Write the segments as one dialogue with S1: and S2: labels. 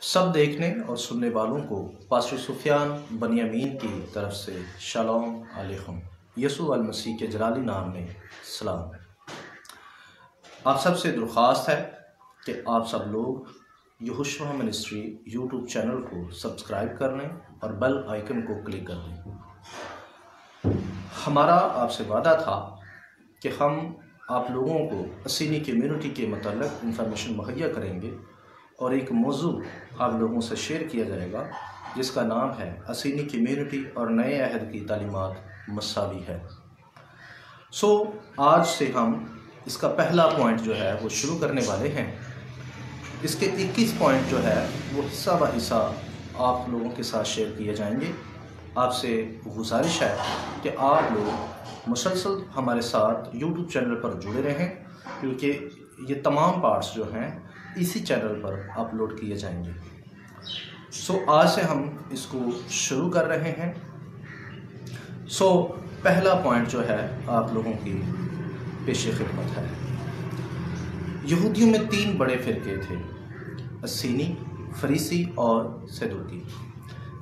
S1: सब देखने और सुनने वालों को पास्टर सुफियान बनियामीन की तरफ से शलोम अलैकुम, यसू अल मसीह के जलाली नाम में सलाम। आप सब से दरख्वास्त है कि आप सब लोग यहोशुआ मिनिस्ट्री यूट्यूब चैनल को सब्सक्राइब कर लें और बेल आइकन को क्लिक कर लें। हमारा आपसे वादा था कि हम आप लोगों को असीनी कम्युनिटी के मतलब इंफॉर्मेशन मुहैया करेंगे और एक मौजू आप लोगों से शेयर किया जाएगा जिसका नाम है असीनी कम्युनिटी और नए अहद की तालीमात मसावी है। आज से हम इसका पहला पॉइंट जो है वो शुरू करने वाले हैं। इसके 21 पॉइंट जो है वो हिस्सा ब हिस्सा आप लोगों के साथ शेयर किए जाएंगे। आपसे गुजारिश है कि आप लोग मुसलसल हमारे साथ यूट्यूब चैनल पर जुड़े रहें, क्योंकि ये तमाम पार्ट्स जो हैं इसी चैनल पर अपलोड किए जाएंगे। आज से हम इसको शुरू कर रहे हैं। पहला पॉइंट जो है आप लोगों की पेश खिदमत है। यहूदियों में 3 बड़े फ़िरके थे, असीनी, फरीसी और सदूकी।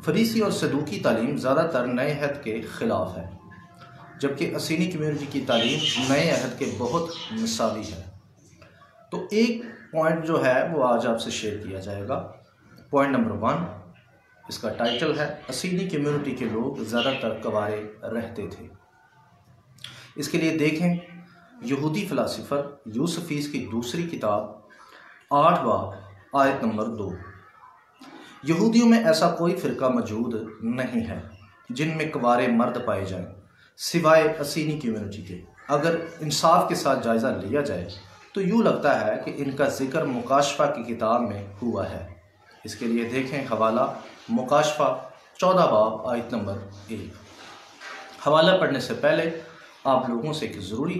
S1: फरीसी और सदूकी तालीम ज़्यादातर नए अहद के ख़िलाफ़ है, जबकि असीनी कम्युनिटी की तालीम नए अहद के बहुत मसावी है। तो एक पॉइंट जो है वो आज आपसे शेयर किया जाएगा। पॉइंट नंबर 1, इसका टाइटल है असीनी कम्युनिटी के लोग ज़्यादातर कवारे रहते थे। इसके लिए देखें यहूदी फ़िलासफ़र यूसुफ़ीस की दूसरी किताब 8 बाब आयत नंबर 2। यहूदियों में ऐसा कोई फ़िरका मौजूद नहीं है जिनमें कवारे मर्द पाए जाएं, सिवाय असीनी कम्युनिटी के। अगर इंसाफ के साथ जायज़ा लिया जाए तो यूँ लगता है कि इनका जिक्र मुकाशफा की किताब में हुआ है। इसके लिए देखें हवाला मुकाशफा 14 बाब आयत नंबर 1। हवाला पढ़ने से पहले आप लोगों से एक ज़रूरी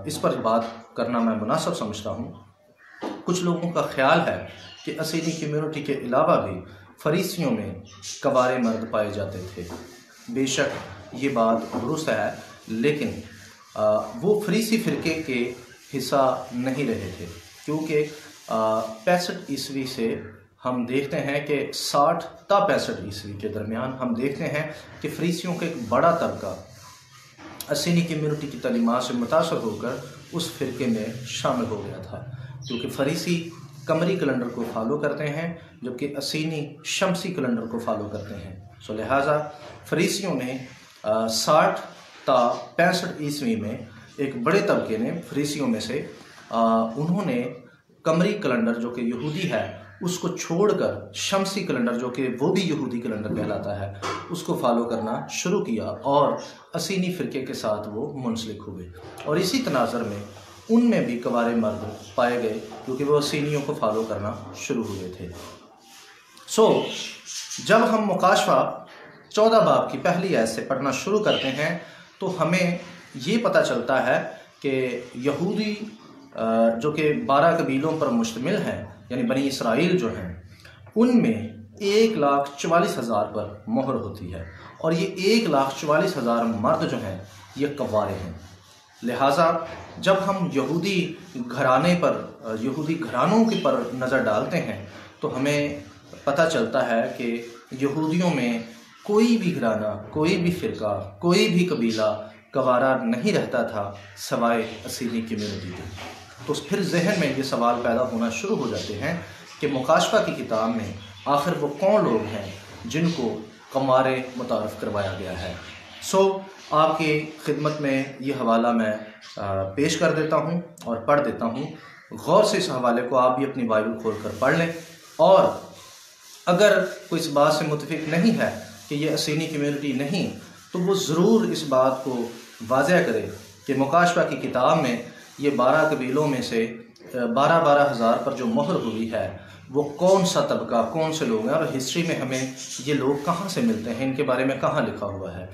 S1: इस पर बात करना मैं मुनासिब समझता हूँ। कुछ लोगों का ख्याल है कि असीनी कम्युनिटी के अलावा भी फरीसियों में कवारे मर्द पाए जाते थे। बेशक ये बात दुरुस्त है, लेकिन वो फरीसी फ़िरके के हिस्सा नहीं रहे थे, क्योंकि 65 ईस्वी से हम देखते हैं कि 60 ता 65 ईस्वी के दरमियान हम देखते हैं कि फरीसियों का एक बड़ा तबका असीनी कम्युनिटी की तालीमात से मुतासर होकर उस फ़िरके में शामिल हो गया था, क्योंकि फरीसी कमरी कैलेंडर को फॉलो करते हैं जबकि असीनी शमसी कैलेंडर को फॉलो करते हैं। लिहाजा फरीसियों ने 60 ता 65 ईस्वी में एक बड़े तबके ने फरीसियों में से उन्होंने कमरी कैलेंडर जो कि यहूदी है उसको छोड़कर शमसी कैलेंडर जो कि वो भी यहूदी कैलेंडर कहलाता है उसको फॉलो करना शुरू किया और असीनी फ़िरके के साथ वो मुंसलिक हुए। और इसी तनाज़र में उनमें भी कवारे मर्द पाए गए, क्योंकि वो असीनियों को फॉलो करना शुरू हुए थे। जब हम मुकाशफा 14 बाब की पहली आयत से पढ़ना शुरू करते हैं तो हमें ये पता चलता है कि यहूदी जो कि 12 कबीलों पर मुश्तमिल हैं, यानी बनी इसराइल जो हैं, उनमें 1,44,000 पर मोहर होती है और ये 1,44,000 मर्द जो हैं ये कवारे हैं। लिहाजा जब हम यहूदी घराने पर यहूदी घरानों के पर नज़र डालते हैं तो हमें पता चलता है कि यहूदियों में कोई भी घराना, कोई भी फ़िरका, कोई भी कबीला कवारा नहीं रहता था सवाए असीनी कम्युनिटी के। तो फिर जहन में ये सवाल पैदा होना शुरू हो जाते हैं कि मुकाशफा की किताब में आखिर वो कौन लोग हैं जिनको कवारे मुतारफ़ करवाया गया है। आपकी खिदमत में ये हवाला मैं पेश कर देता हूँ और पढ़ देता हूँ। गौर से इस हवाले को आप भी अपनी बाइबल खोल कर पढ़ लें, और अगर कोई इस बात से मुतफिक नहीं है कि ये असीनी कम्युनिटी नहीं, तो वो ज़रूर इस बात को वाज़ह करे कि मुकाशफा की किताब में ये 12 कबीलों में से 12-12 हज़ार पर जो मोहर हुई है वो कौन सा तबका, कौन से लोग हैं, और हिस्ट्री में हमें ये लोग कहाँ से मिलते हैं, इनके बारे में कहाँ लिखा हुआ है।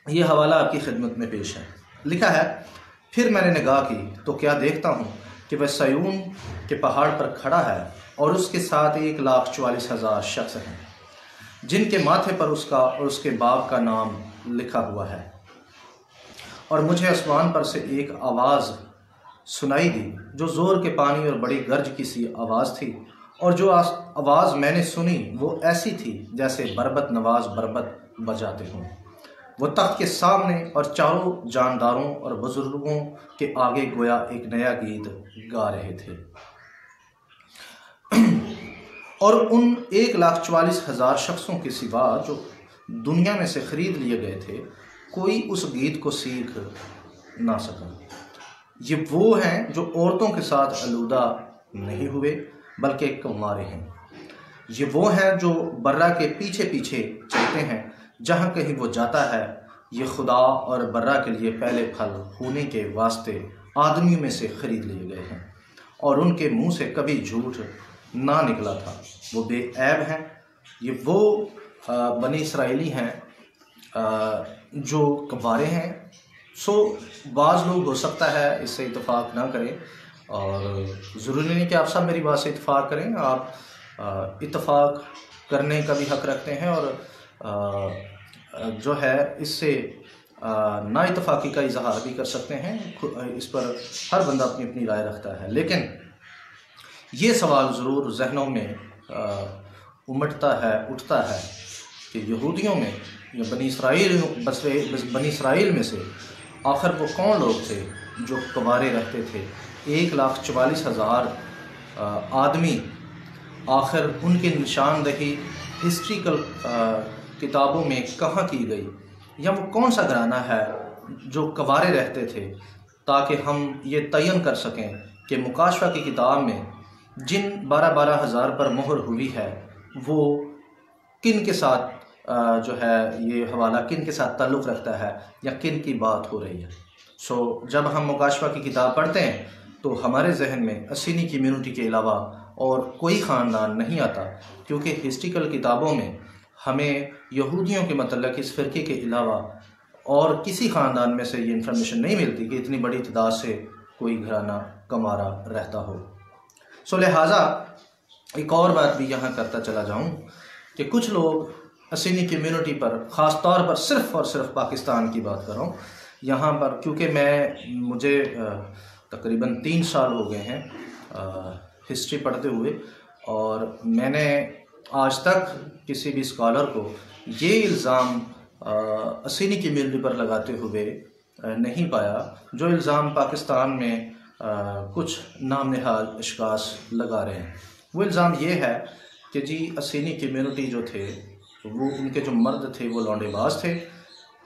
S1: ये हवाला आपकी खिदमत में पेश है। लिखा है, फिर मैंने निगाह की तो क्या देखता हूँ कि वह सयून के पहाड़ पर खड़ा है और उसके साथ 1,44,000 शख्स हैं, जिनके माथे पर उसका और उसके बाप का नाम लिखा हुआ है। और मुझे आसमान पर से एक आवाज़ सुनाई दी जो ज़ोर के पानी और बड़ी गर्ज की सी आवाज़ थी, और जो आवाज़ मैंने सुनी वो ऐसी थी जैसे बरबत नवाज बरबत बजाते हों। वो तख्त के सामने और चारों जानदारों और बुजुर्गों के आगे गोया एक नया गीत गा रहे थे। और उन 1,44,000 शख्सों के सिवा जो दुनिया में से ख़रीद लिए गए थे, कोई उस गीत को सीख ना सका। ये वो हैं जो औरतों के साथ अलूदा नहीं हुए बल्कि कुंवारे हैं। ये वो हैं जो बर्रा के पीछे पीछे चलते हैं, जहाँ कहीं वो जाता है। ये खुदा और बर्रा के लिए पहले फल होने के वास्ते आदमियों में से ख़रीद लिए गए हैं, और उनके मुंह से कभी झूठ ना निकला था। वो बेऐब हैं। ये वो बनी इसराइली हैं जो कुंवारे हैं। सो बाज़ लोग हो सकता है इससे इत्तेफाक ना करें, और ज़रूरी नहीं कि आप सब मेरी बात से इत्तेफाक करें। आप इत्तेफाक करने का भी हक़ रखते हैं, और जो है इससे ना इत्तेफाकी का इजहार भी कर सकते हैं। इस पर हर बंदा अपनी अपनी राय रखता है। लेकिन ये सवाल ज़रूर जहनों में उठता है कि यहूदियों में या बनी इसराइल में से आखिर वो कौन लोग थे जो कुंवारे रहते थे। 1,44,000 आदमी, आखिर उनकी निशानदही हिस्ट्रिकल किताबों में कहाँ की गई, या वो कौन सा घराना है जो कुंवारे रहते थे, ताकि हम ये तयन कर सकें कि मुकाशवा की किताब में जिन 12,000 पर मोहर हुई है वो किन के साथ जो है ये हवाला किन के साथ ताल्लुक़ रखता है या किन की बात हो रही है। सो जब हम मुकाशवा की किताब पढ़ते हैं तो हमारे जहन में असीनी कम्यूनिटी के अलावा और कोई ख़ानदान नहीं आता, क्योंकि हिस्ट्रिकल किताबों में हमें यहूदियों के मतलब इस फ़िरके के अलावा और किसी ख़ानदान में से ये इन्फॉर्मेशन नहीं मिलती कि इतनी बड़ी तादाद से कोई घराना कुंवारा रहता हो। सो लिहाजा एक और बात भी यहाँ करता चला जाऊँ कि कुछ लोग असीनी कम्यूनिटी पर ख़ास तौर पर सिर्फ़ और सिर्फ पाकिस्तान की बात कर रहा हूँ यहाँ पर, क्योंकि मुझे तकरीबन 3 साल हो गए हैं हिस्ट्री पढ़ते हुए, और मैंने आज तक किसी भी स्कॉलर को ये इल्ज़ाम असीनी कम्यूनिटी पर लगाते हुए नहीं पाया जो इल्ज़ाम पाकिस्तान में कुछ नाम नहाद अशख़ास लगा रहे हैं। वो इल्ज़ाम ये है कि जी असीनी कम्यूनिटी जो थे वो उनके जो मर्द थे वो लौंडेबाज थे।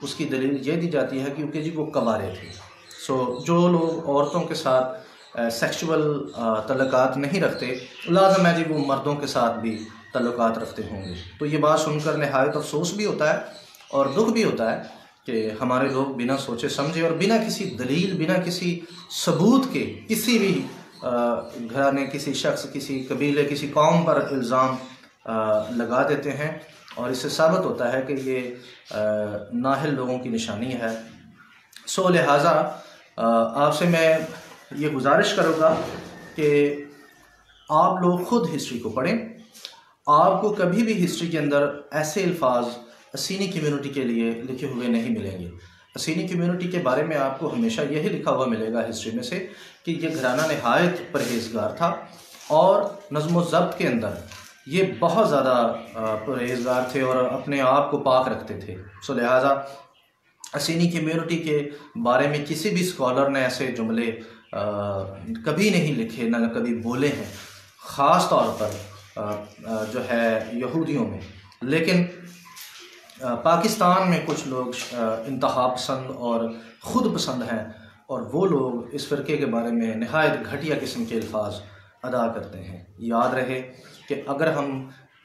S1: उसकी दलील ये दी जाती है क्योंकि जी वो कुंवारे थे। सो जो लोग औरतों के साथ सेक्सुअल तल्लुकात नहीं रखते, लाज़िम है जी वो मर्दों के साथ भी तल्लुकात रखते होंगे। तो ये बात सुनकर नहायत अफसोस भी होता है और दुख भी होता है कि हमारे लोग बिना सोचे समझे और बिना किसी दलील, बिना किसी सबूत के किसी भी घराने, किसी शख्स, किसी कबीले, किसी कौम पर इल्ज़ाम लगा देते हैं, और इससे साबित होता है कि ये नाहिल लोगों की निशानी है। सो लिहाजा आपसे मैं ये गुजारिश करूँगा कि आप लोग ख़ुद हिस्ट्री को पढ़ें। आपको कभी भी हिस्ट्री के अंदर ऐसे अल्फाज असीनी कम्यूनिटी के लिए लिखे हुए नहीं मिलेंगे। असीनी कम्यूनिटी के बारे में आपको हमेशा यही लिखा हुआ मिलेगा हिस्ट्री में से कि ये घराना नहायत परहेजगार था और नज़्म व ज़ब्त के अंदर ये बहुत ज़्यादा परहेजगार थे और अपने आप को पाक रखते थे। सो लिहाजा असीनी कम्यूनिटी के बारे में किसी भी स्कॉलर ने ऐसे जुमले कभी नहीं लिखे, ना कभी बोले हैं, ख़ास तौर पर जो है यहूदियों में। लेकिन पाकिस्तान में कुछ लोग इंतहा पसंद और ख़ुद पसंद हैं, और वो लोग इस फ़िरके के बारे में नहायत घटिया किस्म के अल्फाज अदा करते हैं। याद रहे कि अगर हम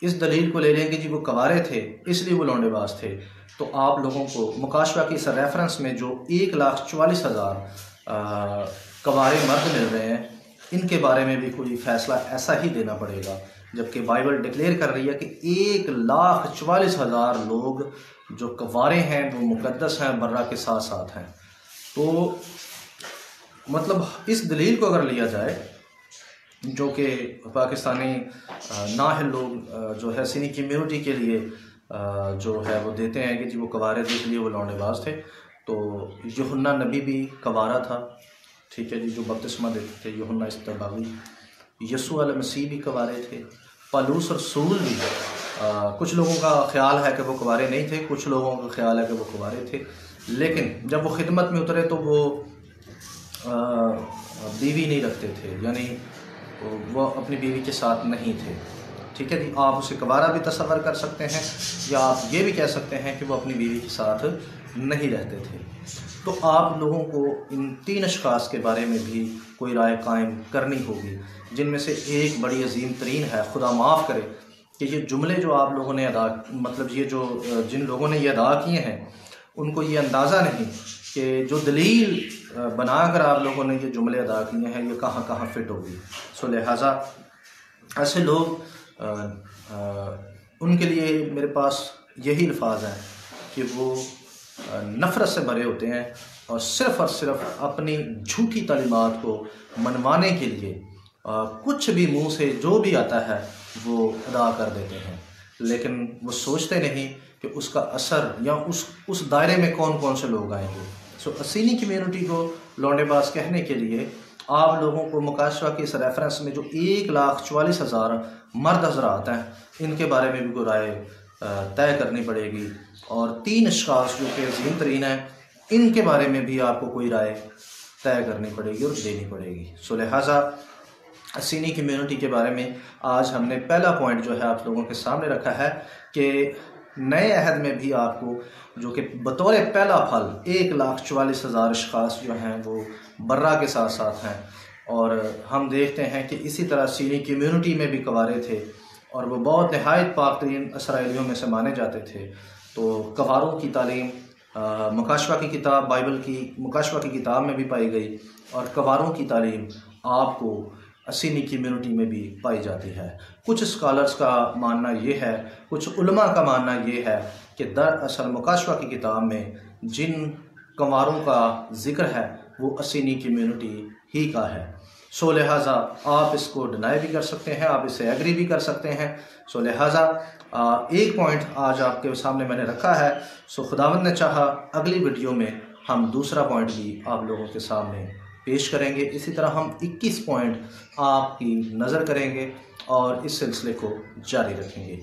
S1: इस दलील को ले लें कि जी वो कुंवारे थे इसलिए वो लौंडेबाज थे, तो आप लोगों को मुकाशवा की इस रेफरेंस में जो 1,44,000 कुंवारे मर्द मिल रहे हैं, इनके बारे में भी कोई फ़ैसला ऐसा ही देना पड़ेगा, जबकि बाइबल डिक्लेयर कर रही है कि 1,44,000 लोग जो कुंवारे हैं वो मुकद्दस हैं, बर्रा के साथ साथ हैं। तो मतलब इस दलील को अगर लिया जाए जो कि पाकिस्तानी नाहिल लोग जो है सीनी कम्यूनिटी के लिए जो है वो देते हैं कि जी वो कुंवारे थे इसलिए वो लौंडेबाज थे, तो यूहन्ना नबी भी कुंवारा था, ठीक है जी, जो बपतिस्मा देते थे यूहन्ना इस्तबागी, यसू अलैहि मसीह भी कुंवारे थे, पौलुस रसूल भी। कुछ लोगों का ख्याल है कि वो कुंवारे नहीं थे, कुछ लोगों का ख्याल है कि वो कुंवारे थे, लेकिन जब वो खिदमत में उतरे तो वो बीवी नहीं रखते थे, यानी वो अपनी बीवी के साथ नहीं थे। ठीक है जी, आप उसे कुंवारा भी तस्वर कर सकते हैं या आप ये भी कह सकते हैं कि वो अपनी बीवी के साथ नहीं रहते थे। तो आप लोगों को इन 3 अशख़ास के बारे में भी कोई राय कायम करनी होगी, जिनमें से एक बड़ी अजीम तरीन है, खुदा माफ़ करे कि ये जुमले जो आप लोगों ने अदा, मतलब ये जो जिन लोगों ने ये अदा किए हैं उनको ये अंदाज़ा नहीं कि जो दलील बनाकर आप लोगों ने ये जुमले अदा किए हैं ये कहाँ कहाँ फिट होगी। सो लिहाजा ऐसे लोग उनके लिए मेरे पास यही अल्फाज हैं कि वो नफ़रत से भरे होते हैं और सिर्फ़ अपनी झूठी तालीमात को मनवाने के लिए कुछ भी मुंह से जो भी आता है वो अदा कर देते हैं, लेकिन वो सोचते नहीं कि उसका असर या उस दायरे में कौन कौन से लोग आएंगे। सो असीनी कम्यूनिटी को लौंडेबाज कहने के लिए आप लोगों को मुकाशवा के इस रेफरेंस में जो 1,44,000 मर्द हजरात हैं इनके बारे में भी कोई राय तय करनी पड़ेगी, और 3 अशख़ास जो कि अजीम तरीन हैं इनके बारे में भी आपको कोई राय तय करनी पड़ेगी और देनी पड़ेगी। सो लिहाजा असीनी कम्यूनिटी के बारे में आज हमने पहला पॉइंट जो है आप लोगों के सामने रखा है कि नए अहद में भी आपको जो कि बतौर पहला फल 1,44,000 अशख़ास जो हैं वो बर्रा के साथ साथ हैं, और हम देखते हैं कि इसी तरह असीनी कम्यूनिटी में भी कुंवारे थे और वो बहुत नहायत पाक-तरीन इसराइलियों में से माने जाते थे। तो कुंवारों की तालीम मुकाशवा की किताब, बाइबल की मुकाशवा की किताब में भी पाई गई, और कुंवारों की तालीम आपको असीनी कम्यूनिटी में भी पाई जाती है। कुछ स्कॉलर्स का मानना ये है, कुछ उलमा का मानना ये है कि दरअसल मुकाशवा की किताब में जिन कुंवारों का जिक्र है वो असीनी कम्यूनिटी ही का है। सो लिहाजा आप इसको डिनाई भी कर सकते हैं, आप इसे एग्री भी कर सकते हैं। सो लिहाजा एक पॉइंट आज आपके सामने मैंने रखा है। सो खुदावंद ने चाहा अगली वीडियो में हम दूसरा पॉइंट भी आप लोगों के सामने पेश करेंगे। इसी तरह हम 21 पॉइंट आपकी नज़र करेंगे और इस सिलसिले को जारी रखेंगे।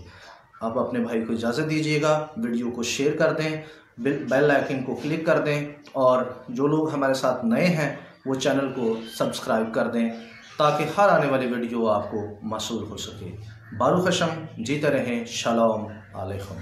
S1: आप अपने भाई को इजाज़त दीजिएगा, वीडियो को शेयर कर दें, बेल आइकन को क्लिक कर दें, और जो लोग हमारे साथ नए हैं वो चैनल को सब्सक्राइब कर दें ताकि हर आने वाली वीडियो आपको मौसूल हो सके। बारूक हशम, जीते रहें। शलोम अलैकुम।